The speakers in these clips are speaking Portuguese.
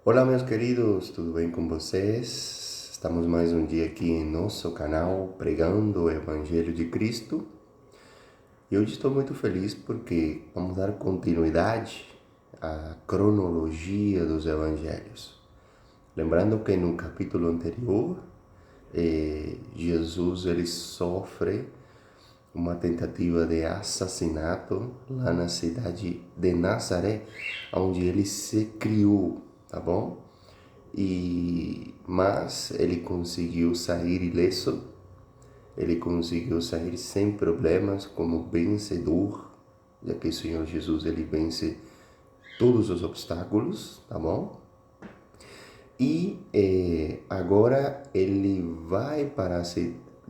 Olá, meus queridos, tudo bem com vocês? Estamos mais um dia aqui em nosso canal pregando o Evangelho de Cristo. E hoje estou muito feliz porque vamos dar continuidade à cronologia dos Evangelhos. Lembrando que no capítulo anterior, Jesus ele sofre uma tentativa de assassinato lá na cidade de Nazaré, onde ele se criou, tá bom? Mas ele conseguiu sair ileso, ele conseguiu sair sem problemas como vencedor, já que o Senhor Jesus ele vence todos os obstáculos, tá bom? E agora ele vai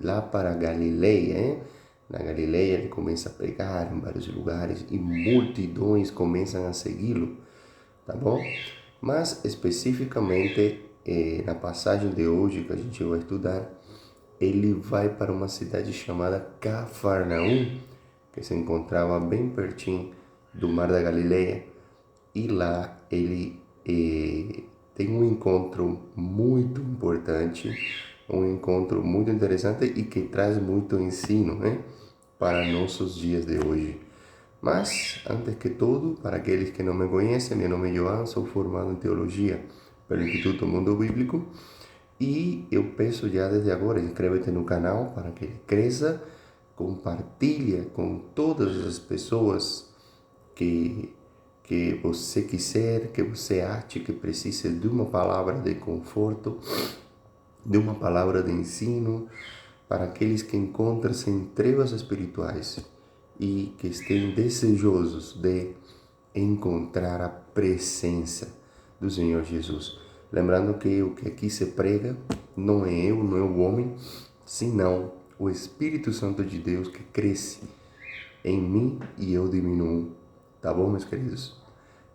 lá para Galileia, hein? Na Galileia ele começa a pregar em vários lugares e multidões começam a segui-lo, tá bom? Mas especificamente na passagem de hoje que a gente vai estudar, ele vai para uma cidade chamada Cafarnaum, que se encontrava bem pertinho do Mar da Galileia, e lá ele tem um encontro muito importante, um encontro muito interessante e que traz muito ensino, né, para nossos dias de hoje. Mas, antes que tudo, para aqueles que não me conhecem, meu nome é João, sou formado em Teologia pelo Instituto Mundo Bíblico e eu peço já desde agora, inscreve-te no canal para que ele cresça, compartilha com todas as pessoas que você quiser, que você ache que precise de uma palavra de conforto, de uma palavra de ensino, para aqueles que encontram-se em trevas espirituais e que estejam desejosos de encontrar a presença do Senhor Jesus. Lembrando que o que aqui se prega não é eu, não é o homem, senão o Espírito Santo de Deus que cresce em mim e eu diminuo. Tá bom, meus queridos?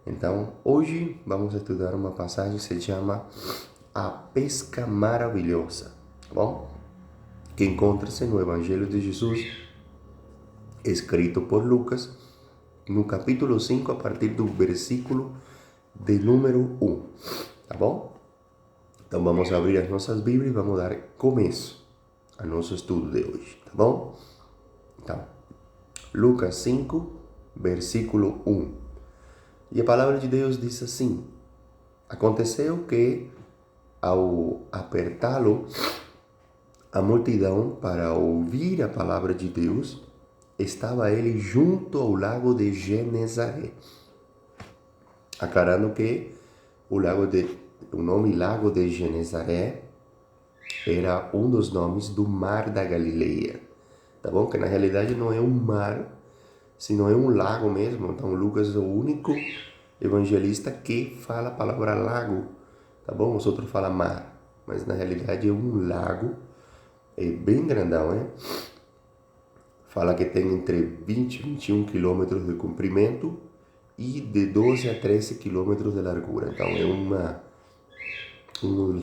Então, hoje vamos estudar uma passagem que se chama A Pesca Maravilhosa, tá bom? Que encontra-se no Evangelho de Jesus, escrito por Lucas, no capítulo 5, a partir do versículo de número 1, tá bom? Então vamos abrir as nossas Bíblias e vamos dar começo ao nosso estudo de hoje, tá bom? Então, Lucas 5, versículo 1. E a palavra de Deus diz assim: Aconteceu que, ao apertá-lo a multidão para ouvir a palavra de Deus, estava ele junto ao lago de Genezaré. Aclarando que o nome Lago de Genezaré era um dos nomes do Mar da Galileia, tá bom? Que na realidade não é um mar, senão é um lago mesmo. Então Lucas é o único evangelista que fala a palavra lago, tá bom? Os outros falam mar, mas na realidade é um lago, é bem grandão, né? Fala que tem entre 20 e 21 quilômetros de comprimento e de 12 a 13 quilômetros de largura. Então é um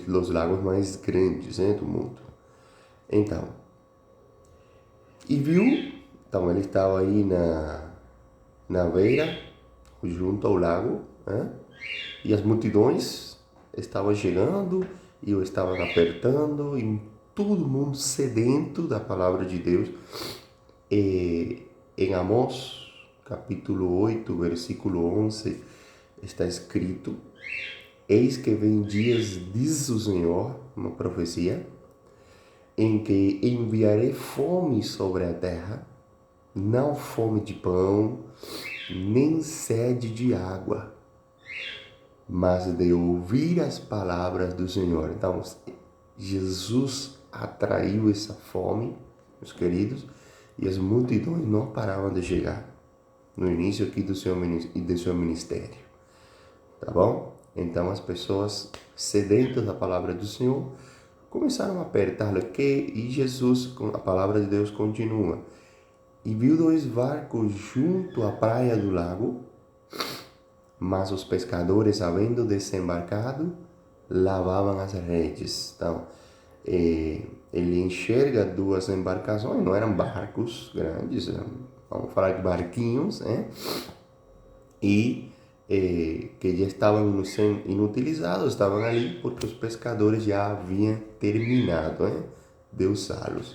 dos lagos mais grandes, né, do mundo. Então, então ele estava aí na beira, junto ao lago, né? E as multidões estavam chegando e o estavam apertando, e todo mundo sedento da palavra de Deus. Em Amós, capítulo 8, versículo 11, está escrito: Eis que vem dias, diz o Senhor, uma profecia, em que enviarei fome sobre a terra, não fome de pão, nem sede de água, mas de ouvir as palavras do Senhor. Então, Jesus atraiu essa fome, meus queridos, e as multidões não paravam de chegar no início aqui do seu ministério, tá bom? Então as pessoas sedentas da palavra do Senhor começaram a apertá-lo, e Jesus, a palavra de Deus continua. E viu dois barcos junto à praia do lago, mas os pescadores, havendo desembarcado, lavavam as redes. Então, ele enxerga duas embarcações, não eram barcos grandes, vamos falar de barquinhos, né? E que já estavam inutilizados, estavam ali porque os pescadores já haviam terminado de usá-los.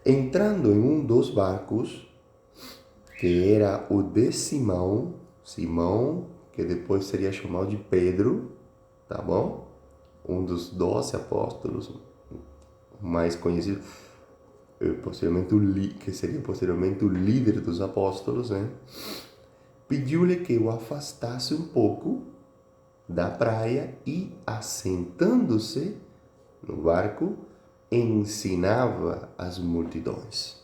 Entrando em um dos barcos, que era o de Simão, que depois seria chamado de Pedro, tá bom? Um dos 12 apóstolos, mais conhecido, que seria posteriormente o líder dos apóstolos, né? Pediu-lhe que o afastasse um pouco da praia e, assentando-se no barco, ensinava as multidões.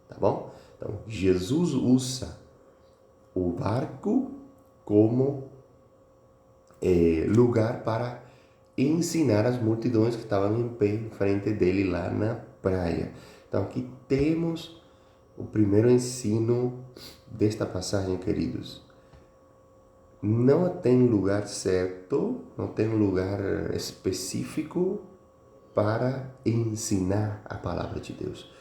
Tá bom? Então, Jesus usa o barco como lugar para ensinar as multidões que estavam em pé em frente dele lá na praia. Então, aqui temos o primeiro ensino desta passagem, queridos. Não tem lugar certo, não tem lugar específico para ensinar a palavra de Deus.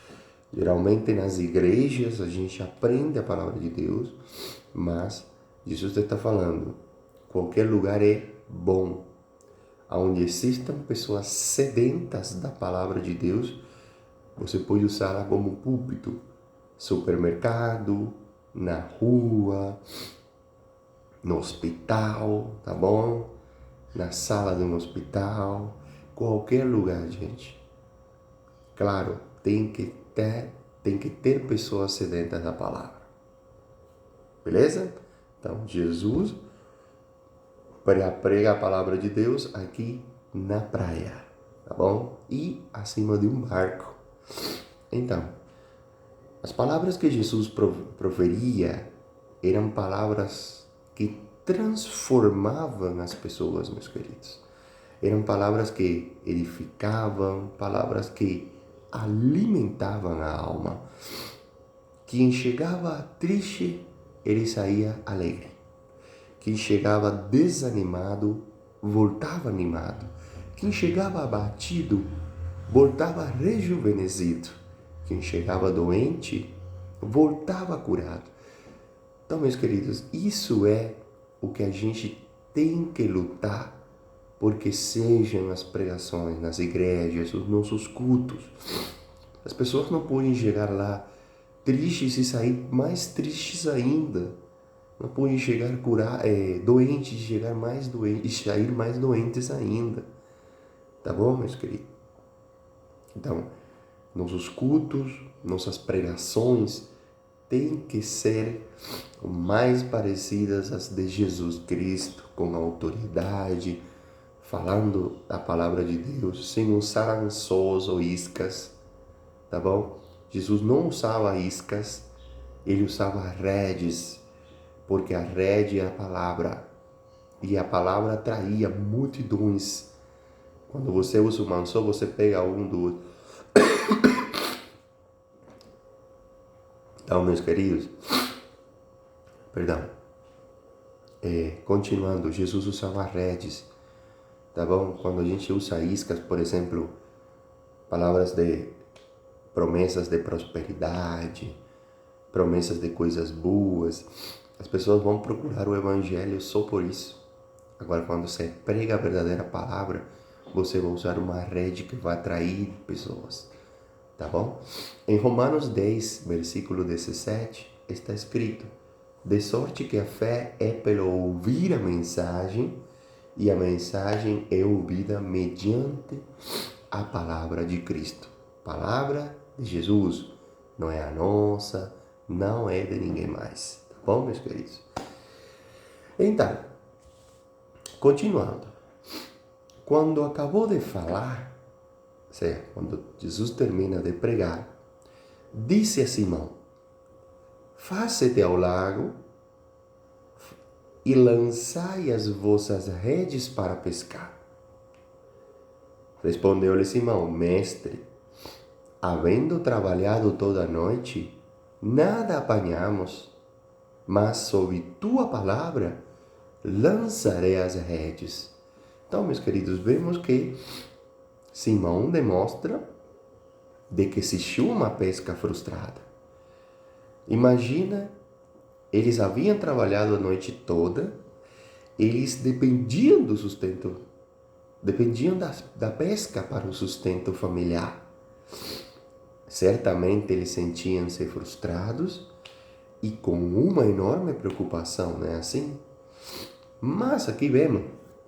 Geralmente nas igrejas a gente aprende a palavra de Deus, mas Jesus está falando, qualquer lugar é bom. Onde existam pessoas sedentas da palavra de Deus, você pode usá-la como púlpito. Supermercado, na rua, no hospital, tá bom? Na sala de um hospital, qualquer lugar, gente. Claro, tem que ter pessoas sedentas da palavra. Beleza? Então, Jesus prega a palavra de Deus aqui na praia, tá bom? E acima de um barco. Então, as palavras que Jesus proferia eram palavras que transformavam as pessoas, meus queridos. Eram palavras que edificavam, palavras que alimentavam a alma. Quem chegava triste, ele saía alegre. Quem chegava desanimado, voltava animado. Quem chegava abatido, voltava rejuvenescido. Quem chegava doente, voltava curado. Então, meus queridos, isso é o que a gente tem que lutar porque sejam as pregações nas igrejas, os nossos cultos. As pessoas não podem chegar lá tristes e sair mais tristes ainda. Não podem chegar doentes e chegar mais doentes e sair mais doentes ainda. Tá bom, meus queridos? Então, nossos cultos, nossas pregações têm que ser o mais parecidas às de Jesus Cristo, com autoridade, falando da palavra de Deus, sem usar anzos ou iscas, tá bom? Jesus não usava iscas, ele usava redes, porque a rede é a palavra, e a palavra atraía multidões. Quando você usa um anzol, você pega um do outro. Então, meus queridos, continuando, Jesus usava redes, tá bom? Quando a gente usa iscas, por exemplo, palavras de promessas de prosperidade, promessas de coisas boas, as pessoas vão procurar o evangelho só por isso. Agora, quando você prega a verdadeira palavra, você vai usar uma rede que vai atrair pessoas, tá bom? Em Romanos 10, versículo 17, está escrito: de sorte que a fé é pelo ouvir a mensagem, e a mensagem é ouvida mediante a palavra de Cristo. Palavra de Jesus, não é a nossa, não é de ninguém mais. Tá bom, meus queridos? Então, continuando. Quando acabou de falar, quando Jesus termina de pregar, disse a Simão: faze-te ao lago e lançai as vossas redes para pescar. Respondeu-lhe Simão: mestre, havendo trabalhado toda a noite, nada apanhamos, mas sob tua palavra lançarei as redes. Então, meus queridos, vemos que Simão demonstra de que existiu uma pesca frustrada. Imagina Eles haviam trabalhado a noite toda, eles dependiam do sustento, dependiam da pesca para o sustento familiar. Certamente eles sentiam-se frustrados e com uma enorme preocupação, não é assim? Mas aqui vemos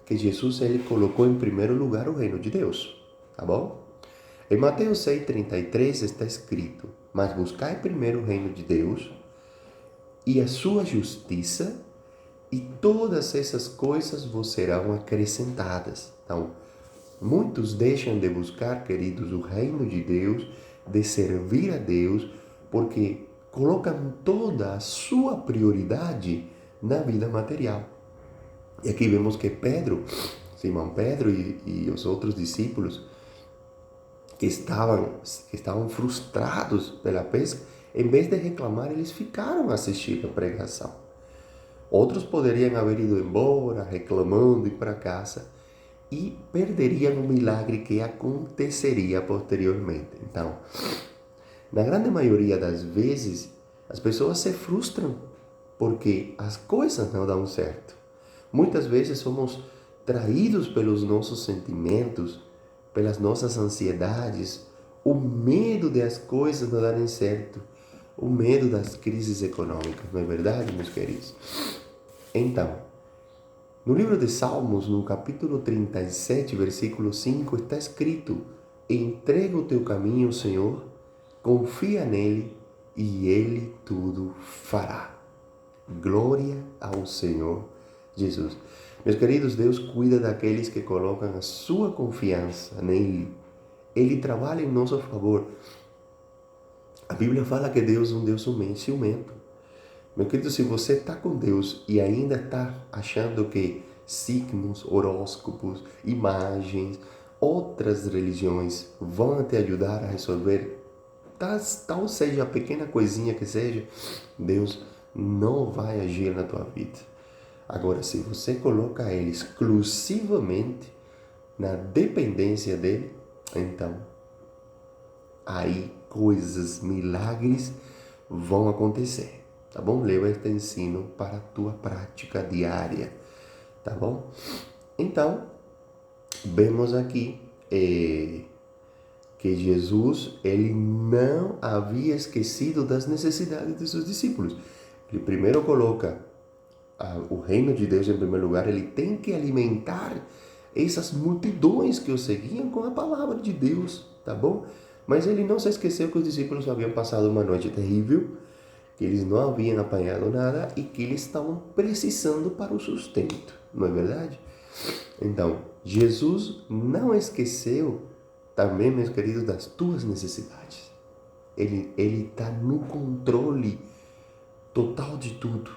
que Jesus ele colocou em primeiro lugar o reino de Deus, tá bom? Em Mateus 6,33 está escrito: mas buscai primeiro o reino de Deus e a sua justiça, e todas essas coisas vos serão acrescentadas. Então, muitos deixam de buscar, queridos, o reino de Deus, de servir a Deus, porque colocam toda a sua prioridade na vida material. E aqui vemos que Pedro, Simão Pedro e os outros discípulos que estavam frustrados pela pesca, em vez de reclamar, eles ficaram assistindo a pregação. Outros poderiam haver ido embora, reclamando, ir para casa, e perderiam o milagre que aconteceria posteriormente. Então, na grande maioria das vezes, as pessoas se frustram porque as coisas não dão certo. Muitas vezes somos traídos pelos nossos sentimentos, pelas nossas ansiedades, o medo de as coisas não darem certo, o medo das crises econômicas, não é verdade, meus queridos? Então, no livro de Salmos, no capítulo 37, versículo 5, está escrito: entrega o teu caminho ao Senhor, confia nele e ele tudo fará. Glória ao Senhor Jesus. Meus queridos, Deus cuida daqueles que colocam a sua confiança nele. Ele trabalha em nosso favor. A Bíblia fala que Deus é um Deus ciumento. Meu querido, se você está com Deus e ainda está achando que signos, horóscopos, imagens, outras religiões vão te ajudar a resolver, tal seja a pequena coisinha que seja, Deus não vai agir na tua vida. Agora, se você coloca Ele exclusivamente na dependência dEle, então, aí coisas, milagres vão acontecer, tá bom? Leva este ensino para a tua prática diária, tá bom? Então, vemos aqui que Jesus, ele não havia esquecido das necessidades de seus discípulos. Ele primeiro coloca o reino de Deus em primeiro lugar, ele tem que alimentar essas multidões que o seguiam com a palavra de Deus, tá bom? Mas ele não se esqueceu que os discípulos haviam passado uma noite terrível, que eles não haviam apanhado nada e que eles estavam precisando para o sustento, não é verdade? Então, Jesus não esqueceu também, meus queridos, das tuas necessidades. Ele está no controle total de tudo.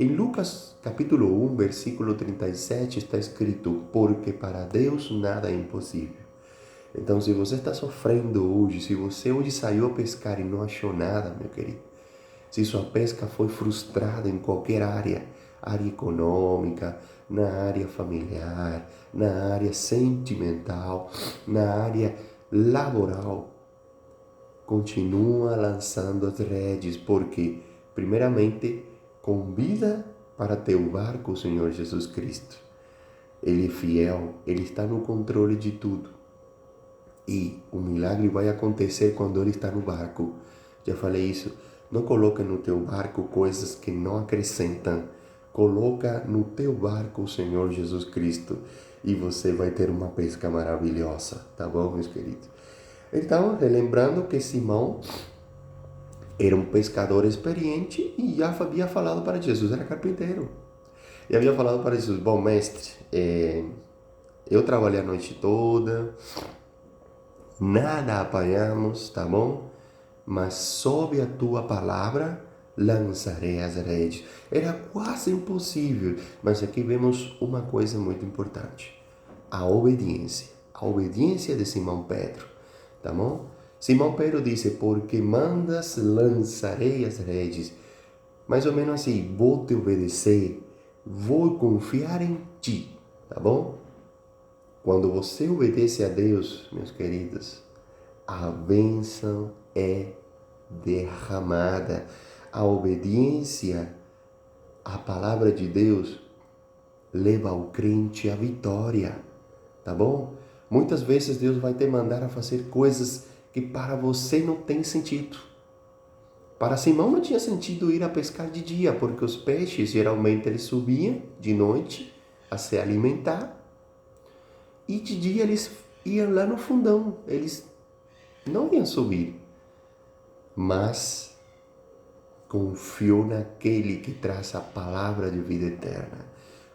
Em Lucas capítulo 1, versículo 37 está escrito: porque para Deus nada é impossível. Então, se você está sofrendo hoje, se você hoje saiu a pescar e não achou nada, meu querido, se sua pesca foi frustrada em qualquer área econômica, na área familiar, na área sentimental, na área laboral, continua lançando as redes, porque, primeiramente, convida para teu barco o Senhor Jesus Cristo. Ele é fiel, Ele está no controle de tudo. E o milagre vai acontecer quando Ele está no barco. Já falei isso. Não coloca no teu barco coisas que não acrescentam. Coloca no teu barco o Senhor Jesus Cristo e você vai ter uma pesca maravilhosa. Tá bom, meus queridos? Então, relembrando que Simão era um pescador experiente e já havia falado para Jesus, era carpinteiro. E havia falado para Jesus: bom, mestre, eu trabalhei a noite toda, nada apanhamos, tá bom? Mas sob a tua palavra lançarei as redes. Era quase impossível, mas aqui vemos uma coisa muito importante: a obediência de Simão Pedro, tá bom? Simão Pedro disse: porque mandas, lançarei as redes. Mais ou menos assim: vou te obedecer, vou confiar em ti, tá bom? Quando você obedece a Deus, meus queridos, a bênção é derramada. A obediência à palavra de Deus leva o crente à vitória, tá bom? Muitas vezes Deus vai te mandar a fazer coisas que para você não tem sentido. Para Simão não tinha sentido ir a pescar de dia, porque os peixes geralmente eles subiam de noite a se alimentar e de dia eles iam lá no fundão, eles não iam subir. Mas confiou naquele que traz a palavra de vida eterna.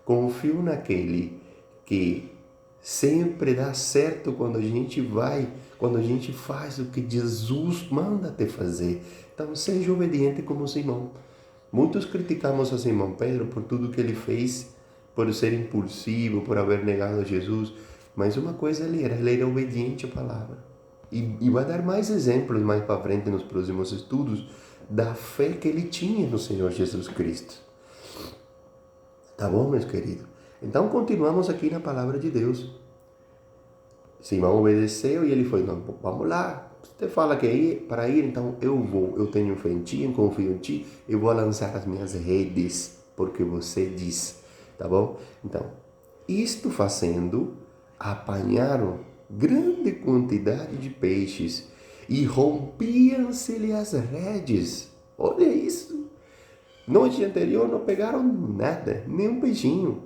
Confiou naquele que sempre dá certo quando a gente vai, quando a gente faz o que Jesus manda te fazer. Então seja obediente como Simão. Muitos criticamos a Simão Pedro por tudo que ele fez, por ser impulsivo, por haver negado Jesus. Mas uma coisa ele era obediente à palavra. E vai dar mais exemplos mais para frente nos próximos estudos da fé que ele tinha no Senhor Jesus Cristo. Tá bom, meus queridos? Então continuamos aqui na palavra de Deus. Simão obedeceu e ele foi, não, vamos lá. Você fala que é para ir, então eu vou. Eu tenho fé em ti, eu confio em ti, eu vou lançar as minhas redes, porque você diz, tá bom? Então, isto fazendo, apanharam grande quantidade de peixes e rompiam-se-lhe as redes. Olha isso! Noite anterior não pegaram nada, nem um peixinho.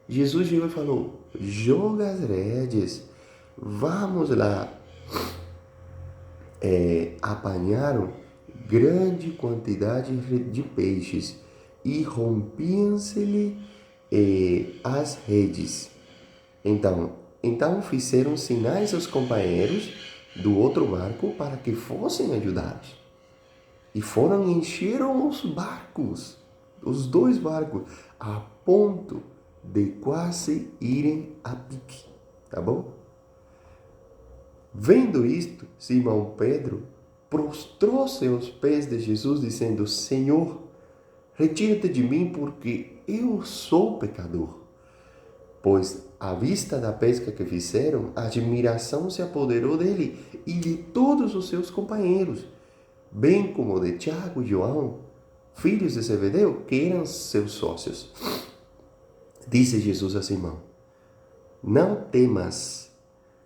Jesus chegou e falou, joga as redes, vamos lá. Apanharam grande quantidade de peixes e rompiam-se-lhe as redes. Então fizeram sinais aos companheiros do outro barco para que fossem ajudados. E foram e encheram os barcos, os dois barcos, a ponto de quase irem a pique, tá bom? Vendo isto, Simão Pedro prostrou-se aos pés de Jesus, dizendo, Senhor, retira-te de mim, porque eu sou pecador. Pois, à vista da pesca que fizeram, a admiração se apoderou dele e de todos os seus companheiros, bem como de Tiago e João, filhos de Zebedeu, que eram seus sócios. Disse Jesus a Simão, não temas,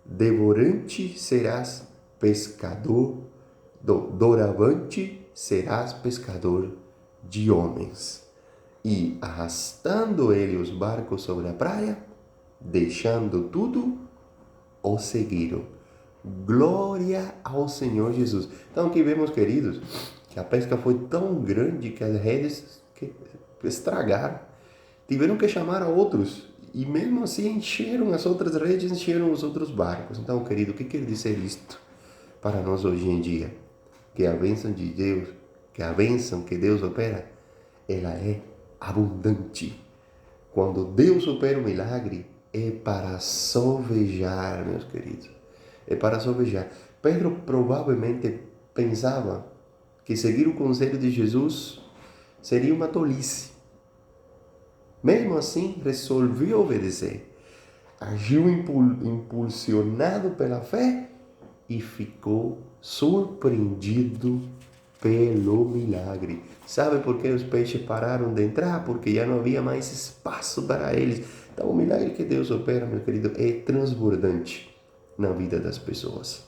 devorante serás pescador, doravante serás pescador de homens. E arrastando ele os barcos sobre a praia, deixando tudo, o seguiram. Glória ao Senhor Jesus. Então aqui vemos, queridos, que a pesca foi tão grande que as redes estragaram. Tiveram que chamar a outros. E mesmo assim encheram as outras redes, encheram os outros barcos. Então, querido, o que quer dizer isto para nós hoje em dia? Que a bênção de Deus, que a bênção que Deus opera, ela é abundante. Quando Deus opera um milagre, é para sobejar, meus queridos. É para sobejar. Pedro provavelmente pensava que seguir o conselho de Jesus seria uma tolice. Mesmo assim, resolveu obedecer. Agiu impulsionado pela fé e ficou surpreendido pelo milagre. Sabe por que os peixes pararam de entrar? Porque já não havia mais espaço para eles. Então, o milagre que Deus opera, meu querido, é transbordante na vida das pessoas.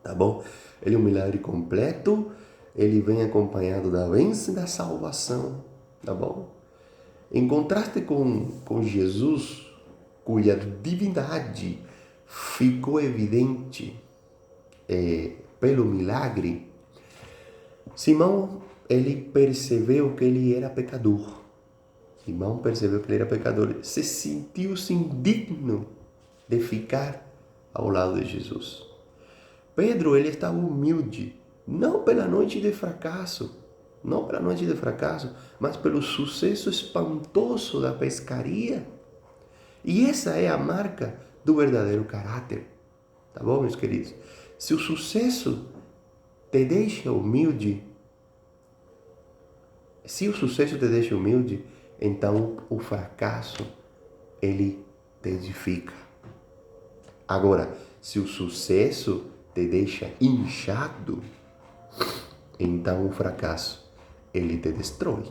Tá bom? Ele é um milagre completo, ele vem acompanhado da bênção e da salvação. Tá bom? Em contraste com Jesus, cuja divindade ficou evidente pelo milagre, Simão, ele percebeu que ele era pecador. Simão percebeu que ele era pecador. Se sentiu-se indigno de ficar ao lado de Jesus. Pedro, ele estava humilde, não pela noite de fracasso, mas pelo sucesso espantoso da pescaria. E essa é a marca do verdadeiro caráter. Tá bom, meus queridos? Se o sucesso te deixa humilde, então o fracasso, ele te edifica. Agora, se o sucesso te deixa inchado, então o fracasso ele te destrói.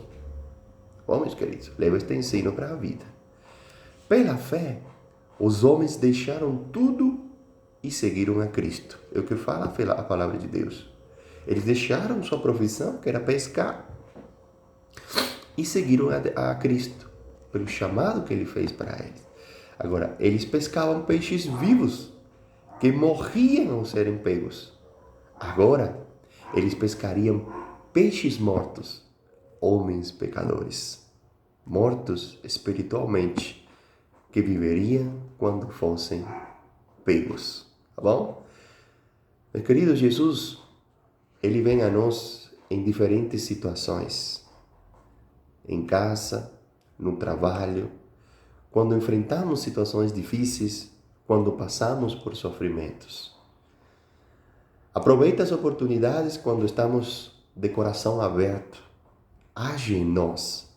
Bom, meus queridos, leva este ensino para a vida. Pela fé, os homens deixaram tudo e seguiram a Cristo. É o que fala a palavra de Deus. Eles deixaram sua profissão, que era pescar, e seguiram a Cristo, pelo chamado que ele fez para eles. Agora, eles pescavam peixes vivos, que morriam ao serem pegos. Agora, eles pescariam peixes mortos, homens pecadores, mortos espiritualmente, que viveriam quando fossem pegos. Tá bom? Meu querido, Jesus, ele vem a nós em diferentes situações. Em casa, no trabalho, quando enfrentamos situações difíceis, quando passamos por sofrimentos. Aproveita as oportunidades quando estamos de coração aberto. Age em nós.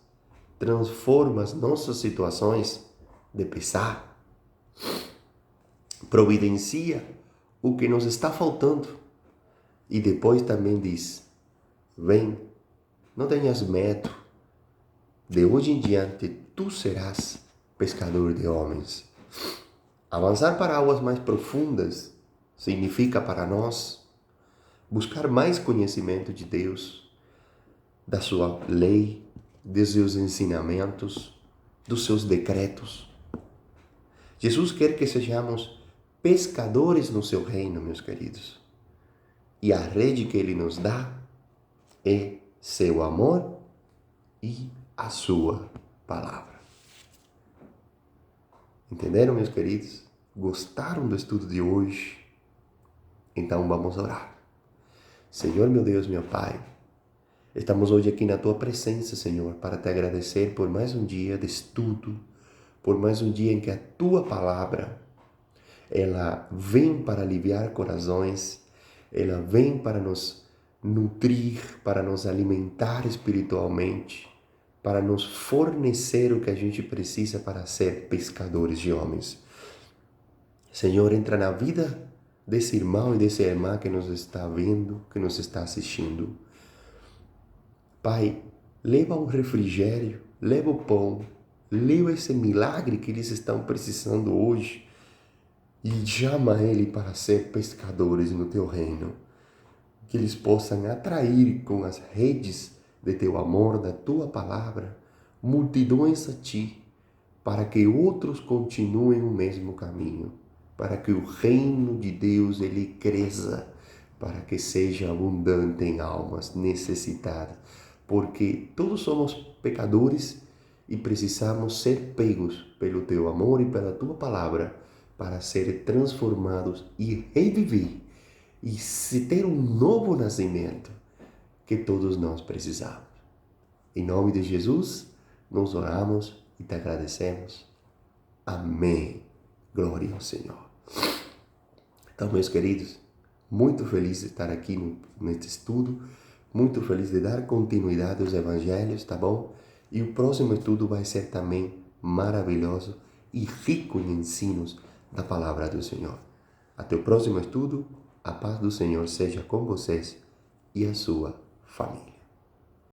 Transforma as nossas situações de pesar. Providencia o que nos está faltando. E depois também diz, vem, não tenhas medo. De hoje em diante, tu serás pescador de homens. Avançar para águas mais profundas significa para nós buscar mais conhecimento de Deus, da sua lei, dos seus ensinamentos, dos seus decretos. Jesus quer que sejamos pescadores no seu reino, meus queridos. E a rede que ele nos dá é seu amor e a sua palavra. Entenderam, meus queridos? Gostaram do estudo de hoje? Então vamos orar. Senhor, meu Deus, meu Pai, estamos hoje aqui na Tua presença, Senhor, para te agradecer por mais um dia de estudo, por mais um dia em que a Tua palavra, ela vem para aliviar corações, ela vem para nos nutrir, para nos alimentar espiritualmente, para nos fornecer o que a gente precisa para ser pescadores de homens. Senhor, entra na vida desse irmão e dessa irmã que nos está vendo, que nos está assistindo. Pai, leva um refrigério, leva o pão, leva esse milagre que eles estão precisando hoje e chama ele para ser pescadores no teu reino. Que eles possam atrair com as redes de teu amor, da tua palavra, multidões a ti, para que outros continuem o mesmo caminho, para que o reino de Deus ele cresça, para que seja abundante em almas necessitadas, porque todos somos pecadores e precisamos ser pegos pelo teu amor e pela tua palavra para ser transformados e reviver e se ter um novo nascimento que todos nós precisamos. Em nome de Jesus, nós oramos e te agradecemos. Amém. Glória ao Senhor. Então, meus queridos, muito feliz de estar aqui neste estudo, muito feliz de dar continuidade aos evangelhos, tá bom? E o próximo estudo vai ser também maravilhoso e rico em ensinos da palavra do Senhor. Até o próximo estudo, a paz do Senhor seja com vocês e a sua família.